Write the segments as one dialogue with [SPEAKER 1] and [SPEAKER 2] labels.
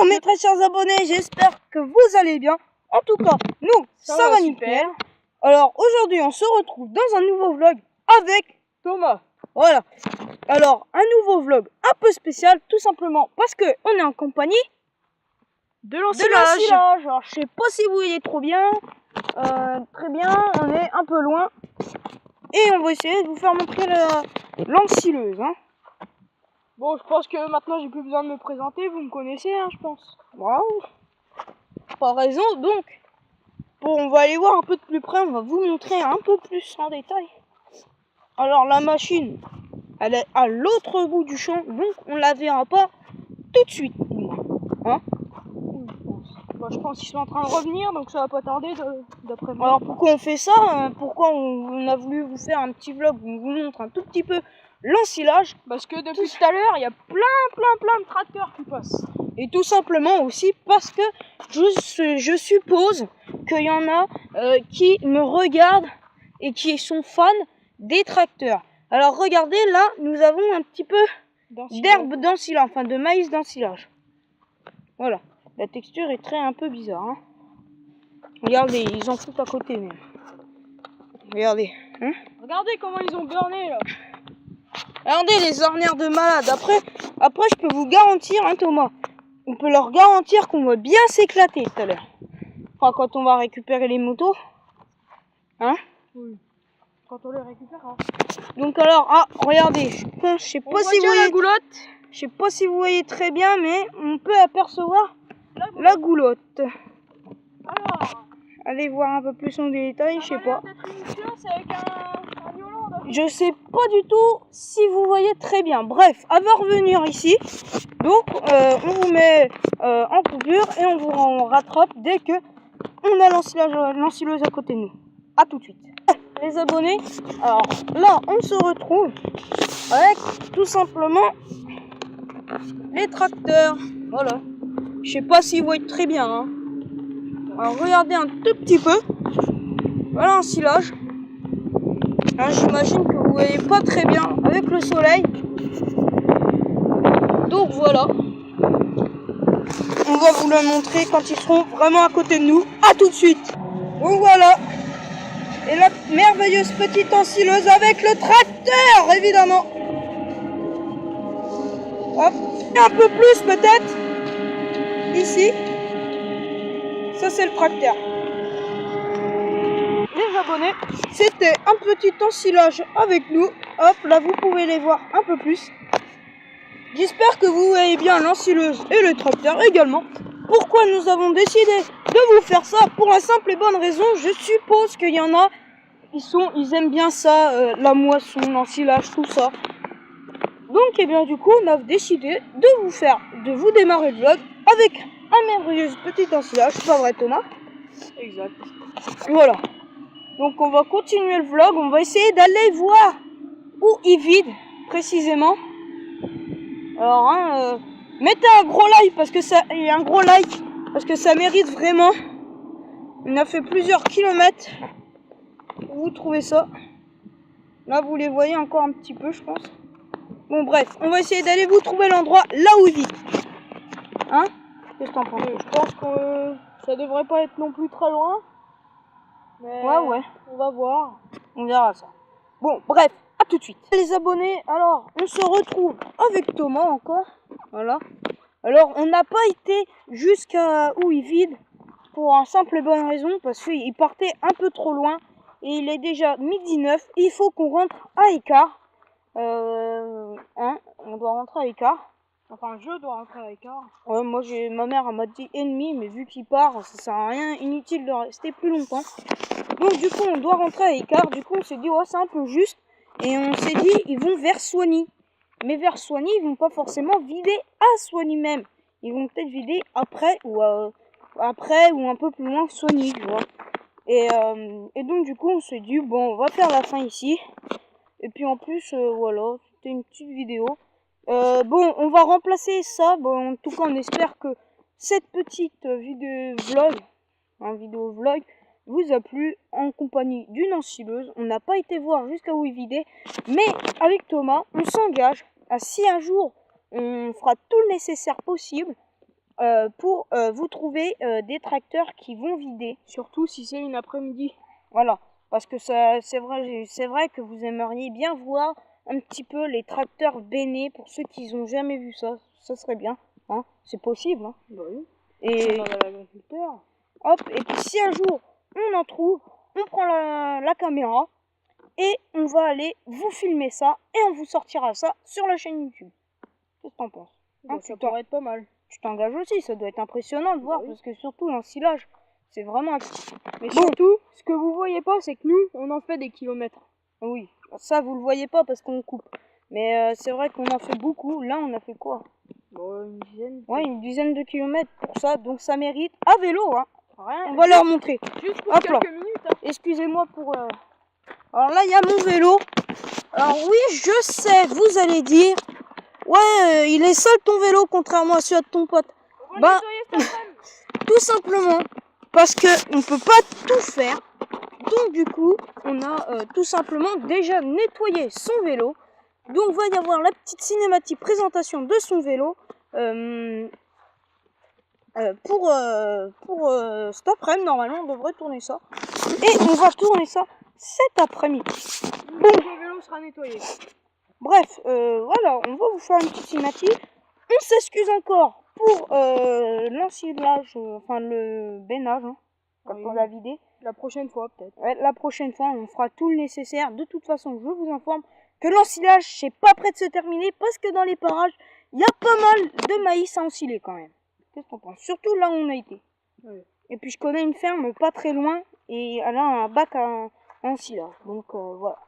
[SPEAKER 1] Bonjour mes très chers abonnés, j'espère que vous allez bien. En tout cas, nous, ça va nickel. Alors aujourd'hui, on se retrouve dans un nouveau vlog avec
[SPEAKER 2] Thomas.
[SPEAKER 1] Voilà. Alors, un nouveau vlog un peu spécial, tout simplement parce que on est en compagnie
[SPEAKER 2] de l'ensilage.
[SPEAKER 1] Alors, je sais pas si vous voyez trop bien. Très bien, on est un peu loin. Et on va essayer de vous faire montrer l'ensileuse. Hein.
[SPEAKER 2] Bon, je pense que maintenant j'ai plus besoin de me présenter, vous me connaissez, hein, je pense.
[SPEAKER 1] Waouh. Pas raison, donc. Bon, on va aller voir un peu de plus près, on va vous montrer un peu plus en détail. Alors la machine, elle est à l'autre bout du champ, donc on la verra pas tout de suite. Hein?
[SPEAKER 2] Bah, je pense qu'ils sont en train de revenir, donc ça va pas tarder d'après moi.
[SPEAKER 1] Alors pourquoi on fait ça? Pourquoi on a voulu vous faire un petit vlog où on vous montre un tout petit peu l'ensilage?
[SPEAKER 2] Parce que depuis tout à l'heure, il y a plein de tracteurs qui passent.
[SPEAKER 1] Et tout simplement aussi parce que je suppose qu'il y en a qui me regardent et qui sont fans des tracteurs. Alors regardez, là, nous avons un petit peu d'herbe d'ensilage, enfin de maïs d'ensilage. Voilà, la texture est un peu bizarre. Hein. Regardez, ils en foutent à côté même. Regardez. Hein.
[SPEAKER 2] Regardez comment ils ont burné là.
[SPEAKER 1] Regardez les ornières de malade. Après, je peux vous garantir, hein, Thomas, on peut leur garantir qu'on va bien s'éclater tout à l'heure. Enfin, quand on va récupérer les motos. Hein?
[SPEAKER 2] Oui. Quand on les récupérera.
[SPEAKER 1] Donc alors, regardez, je sais pas si vous voyez
[SPEAKER 2] la goulotte.
[SPEAKER 1] Je sais pas si vous voyez très bien, mais on peut apercevoir la goulotte.
[SPEAKER 2] Alors,
[SPEAKER 1] allez voir un peu plus en détail, je sais pas.
[SPEAKER 2] Avec un violon,
[SPEAKER 1] je sais pas du tout si vous voyez très bien. Bref, à revenir ici. Donc, on vous met en coupure et on vous rattrape dès que on a l'ensileuse à côté de nous. À tout de suite. Les abonnés, alors là, on se retrouve avec tout simplement les tracteurs. Voilà. Je sais pas si vous voyez très bien. Hein. Alors regardez un tout petit peu. Voilà l'ensilage. J'imagine que vous voyez pas très bien avec le soleil. Donc voilà. On va vous le montrer quand ils seront vraiment à côté de nous. À tout de suite. Donc voilà. Et la merveilleuse petite ensileuse avec le tracteur, évidemment. Hop. Un peu plus peut-être. Ici. Ça c'est le tracteur. Les abonnés, c'était un petit ensilage avec nous. Hop, là vous pouvez les voir un peu plus. J'espère que vous voyez bien l'ensileuse et le tracteur également. Pourquoi nous avons décidé de vous faire ça? Pour la simple et bonne raison, je suppose qu'il y en a, ils aiment bien ça, la moisson, l'ensilage, tout ça. Donc, et bien du coup, on a décidé de vous démarrer le vlog avec un merveilleux petit ensilage. C'est pas vrai, Thomas?
[SPEAKER 2] Exact.
[SPEAKER 1] Voilà. Donc, on va continuer le vlog. On va essayer d'aller voir où ils vident précisément. Alors, mettez un gros like parce que ça mérite vraiment. On a fait plusieurs kilomètres. Vous trouvez ça? Là, vous les voyez encore un petit peu, je pense. Bon, bref, on va essayer d'aller vous trouver l'endroit là où ils vivent. Hein? Qu'est-ce que t'en penses?
[SPEAKER 2] Je pense que ça devrait pas être non plus très loin. Mais
[SPEAKER 1] ouais.
[SPEAKER 2] On va voir.
[SPEAKER 1] On verra ça. Bon, bref, à tout de suite. Les abonnés, alors, on se retrouve avec Thomas encore. Voilà. Alors, on n'a pas été jusqu'à où ils vident pour une simple et bonne raison, parce qu'il partait un peu trop loin. Et il est déjà 12h09. Il faut qu'on rentre à Écart. On doit rentrer à Écart.
[SPEAKER 2] Enfin, je dois rentrer à Écart.
[SPEAKER 1] Ouais, moi, ma mère m'a dit ennemi, mais vu qu'il part, ça sert à rien, inutile de rester plus longtemps. Donc, du coup, on doit rentrer à Écart. Du coup, on s'est dit, ouais, c'est un peu juste. Et on s'est dit, ils vont vers Soigny. Mais vers Soigny, ils vont pas forcément vider à Soigny même. Ils vont peut-être vider après ou un peu plus loin Soigny, tu vois. Et donc, du coup, on s'est dit, bon, on va faire la fin ici. Et puis, en plus, voilà, c'était une petite vidéo. Bon, on va remplacer ça. Bon, en tout cas, on espère que cette petite vidéo vlog vous a plu en compagnie d'une ensileuse. On n'a pas été voir jusqu'à où il vidait, mais avec Thomas, on s'engage à si un jour on fera tout le nécessaire possible pour vous trouver des tracteurs qui vont vider.
[SPEAKER 2] Surtout si c'est une après-midi.
[SPEAKER 1] Voilà, parce que c'est vrai que vous aimeriez bien voir un petit peu les tracteurs bennés pour ceux qui n'ont jamais vu ça. Ça serait bien, hein. C'est possible, hein.
[SPEAKER 2] Bah oui.
[SPEAKER 1] Et
[SPEAKER 2] On va à l'agriculteur.
[SPEAKER 1] hop, et puis si un jour on en trouve, on prend la caméra et on va aller vous filmer ça et on vous sortira ça sur la chaîne YouTube. Qu'est-ce que t'en penses?
[SPEAKER 2] Bah, ça pourrait être pas mal.
[SPEAKER 1] Tu t'engages aussi, ça doit être impressionnant de voir,
[SPEAKER 2] oui.
[SPEAKER 1] parce que surtout l'ensilage, c'est vraiment...
[SPEAKER 2] Mais surtout, ce que vous voyez pas, c'est que nous, on en fait des kilomètres.
[SPEAKER 1] Oui, ça vous le voyez pas parce qu'on coupe. Mais c'est vrai qu'on en fait beaucoup. Là, on a fait quoi?
[SPEAKER 2] Bon, une dizaine.
[SPEAKER 1] Ouais, une dizaine de kilomètres pour ça, donc ça mérite. À vélo, hein.
[SPEAKER 2] Rien.
[SPEAKER 1] On va leur montrer.
[SPEAKER 2] Juste pour
[SPEAKER 1] Hop
[SPEAKER 2] quelques
[SPEAKER 1] là.
[SPEAKER 2] minutes. Hein.
[SPEAKER 1] Excusez-moi pour... Alors là, il y a mon vélo. Alors oui, je sais, vous allez dire... Ouais, il est seul ton vélo, contrairement à celui de ton pote.
[SPEAKER 2] On va
[SPEAKER 1] Bah,
[SPEAKER 2] nettoyer cet après-midi.
[SPEAKER 1] tout simplement parce que on peut pas tout faire. Donc du coup, on a tout simplement déjà nettoyé son vélo. Donc va y avoir la petite cinématique présentation de son vélo pour cet après-midi. Normalement, on devrait tourner ça. Et on va tourner ça cet après-midi.
[SPEAKER 2] Le vélo sera nettoyé.
[SPEAKER 1] Bref, voilà, on va vous faire une petite cinématique. On s'excuse encore pour l'ensilage, enfin le bennage, hein, quand
[SPEAKER 2] Oui.
[SPEAKER 1] on l'a vidé.
[SPEAKER 2] La prochaine fois, peut-être.
[SPEAKER 1] Ouais, la prochaine fois, on fera tout le nécessaire. De toute façon, je vous informe que l'ensilage, c'est pas prêt de se terminer parce que dans les parages, il y a pas mal de maïs à ensiler quand même. Qu'est-ce qu'on pense? Surtout là où on a été.
[SPEAKER 2] Oui.
[SPEAKER 1] Et puis je connais une ferme pas très loin et elle a un bac à ensilage. Donc voilà.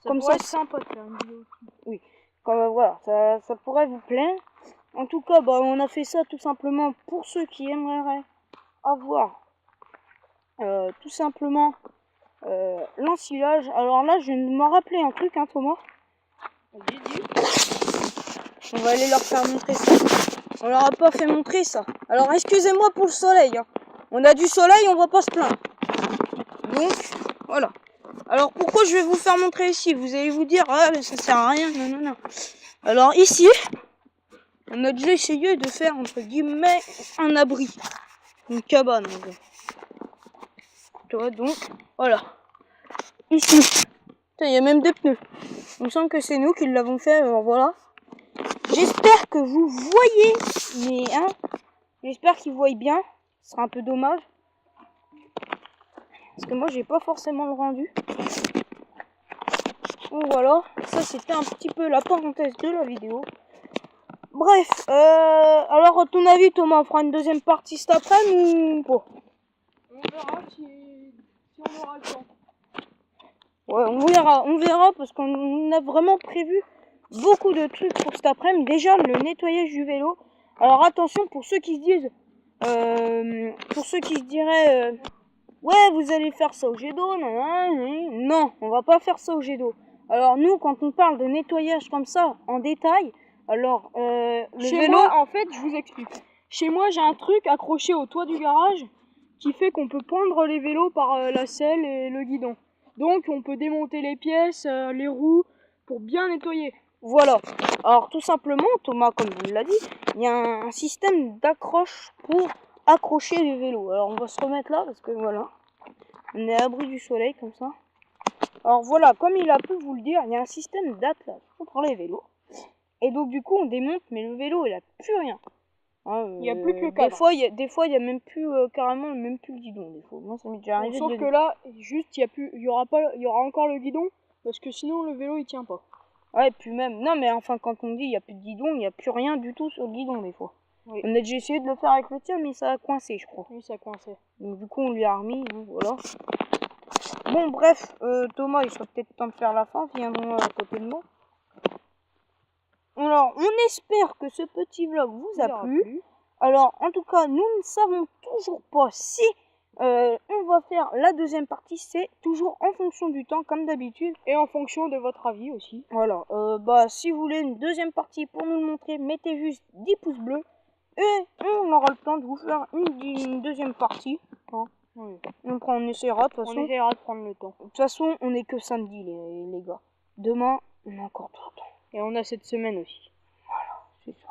[SPEAKER 2] Ça
[SPEAKER 1] Comme
[SPEAKER 2] pourrait
[SPEAKER 1] ça,
[SPEAKER 2] être sympa de faire une vidéo.
[SPEAKER 1] oui. Comme, voilà, ça pourrait vous plaire. En tout cas, bah, on a fait ça tout simplement pour ceux qui aimeraient avoir tout simplement l'ensilage. Alors là, je viens de me rappeler un truc, hein, Thomas. On va aller leur faire montrer ça. On leur a pas fait montrer ça. Alors excusez-moi pour le soleil. Hein. On a du soleil, on va pas se plaindre. Donc, voilà. Alors pourquoi je vais vous faire montrer ici? Vous allez vous dire, ah mais ça sert à rien. Non, non, non. Alors ici, on a déjà essayé de faire, entre guillemets, un abri. Une cabane, en gros. Tu vois, donc, voilà. Ici. Il y a même des pneus. Il me semble que c'est nous qui l'avons fait, alors voilà. J'espère que vous voyez, mais hein, j'espère qu'ils voient bien. Ce sera un peu dommage. Parce que moi, j'ai pas forcément le rendu. Donc voilà, ça c'était un petit peu la parenthèse de la vidéo. Bref, alors à ton avis, Thomas, on fera une deuxième partie cet après-midi ou pas?
[SPEAKER 2] On verra si on aura le temps.
[SPEAKER 1] Ouais, on verra parce qu'on a vraiment prévu beaucoup de trucs pour cet après-midi. Déjà, le nettoyage du vélo. Alors attention pour ceux qui se disent, diraient, ouais, vous allez faire ça au jet d'eau, non, on va pas faire ça au jet d'eau. Alors nous, quand on parle de nettoyage comme ça, en détail, alors le
[SPEAKER 2] Chez
[SPEAKER 1] vélo...
[SPEAKER 2] moi, en fait, je vous explique. Chez moi, j'ai un truc accroché au toit du garage qui fait qu'on peut pendre les vélos par la selle et le guidon. Donc, on peut démonter les pièces, les roues, pour bien nettoyer.
[SPEAKER 1] Voilà. Alors tout simplement, Thomas, comme vous l'a dit, il y a un système d'accroche pour accrocher les vélos. Alors on va se remettre là parce que voilà, on est à l'abri du soleil comme ça. Alors voilà, comme il a pu vous le dire, il y a un système d'attelage pour les vélos. Et donc du coup on démonte, mais le vélo il a plus rien. Hein,
[SPEAKER 2] Il n'y a plus que le cadre.
[SPEAKER 1] Des fois il y a même plus carrément même plus le guidon. Des fois, moi ça m'est déjà arrivé.
[SPEAKER 2] Sauf que là, juste il y aura encore le guidon parce que sinon le vélo il tient pas.
[SPEAKER 1] Ouais, puis même, non mais enfin quand on dit il n'y a plus de guidon, il n'y a plus rien du tout sur le guidon des fois.
[SPEAKER 2] Oui.
[SPEAKER 1] On a déjà essayé de le faire avec le tien, mais ça a coincé, je crois.
[SPEAKER 2] Oui, ça coinçait.
[SPEAKER 1] Donc du coup, on lui a remis, hein, voilà. Bon, bref, Thomas, il serait peut-être temps de faire la fin. Viens-moi à côté de moi. Alors, on espère que ce petit vlog vous a plu. Alors, en tout cas, nous ne savons toujours pas si on va faire la deuxième partie. C'est toujours en fonction du temps, comme d'habitude.
[SPEAKER 2] Et en fonction de votre avis aussi.
[SPEAKER 1] Voilà, bah si vous voulez une deuxième partie pour nous le montrer, mettez juste 10 pouces bleus. Et on aura le temps de vous faire une deuxième partie. Hein.
[SPEAKER 2] Oui.
[SPEAKER 1] On essaiera, de toute façon.
[SPEAKER 2] On essaiera de prendre le temps.
[SPEAKER 1] De toute façon, on est que samedi, les gars. Demain, on a encore tout le temps.
[SPEAKER 2] Et on a cette semaine aussi.
[SPEAKER 1] C'est ça.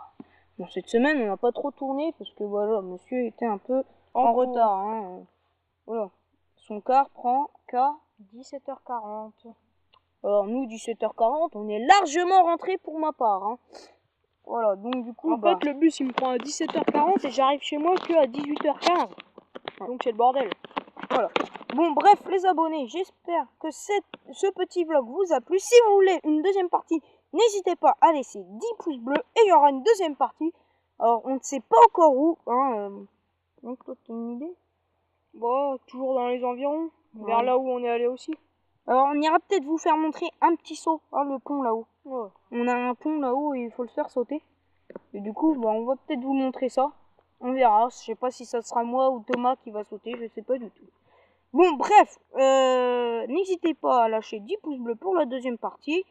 [SPEAKER 1] Bon, cette semaine, on n'a pas trop tourné parce que voilà, monsieur était un peu en retard. Hein. Voilà. Son car prend qu'à 17h40. Alors nous, 17h40, on est largement rentré pour ma part. Hein. Voilà, donc du coup...
[SPEAKER 2] En fait, le bus, il me prend à 17h40 et j'arrive chez moi que à 18h15. Donc c'est le bordel.
[SPEAKER 1] Voilà. Bon, bref, les abonnés, j'espère que ce petit vlog vous a plu. Si vous voulez une deuxième partie, n'hésitez pas à laisser 10 pouces bleus et il y aura une deuxième partie. Alors, on ne sait pas encore où. Hein, donc, toi, tu as une idée?
[SPEAKER 2] Bon, toujours dans les environs, vers là où on est allé aussi.
[SPEAKER 1] Alors, on ira peut-être vous faire montrer un petit saut, hein, le pont là-haut.
[SPEAKER 2] Ouais.
[SPEAKER 1] On a un pont là-haut et il faut le faire sauter. Et du coup, bah, on va peut-être vous montrer ça. On verra. Je sais pas si ça sera moi ou Thomas qui va sauter, je sais pas du tout. Bon, bref, n'hésitez pas à lâcher 10 pouces bleus pour la deuxième partie.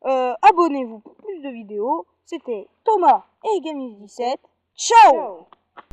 [SPEAKER 1] Abonnez-vous pour plus de vidéos. C'était Thomas et Gamis17. Ciao!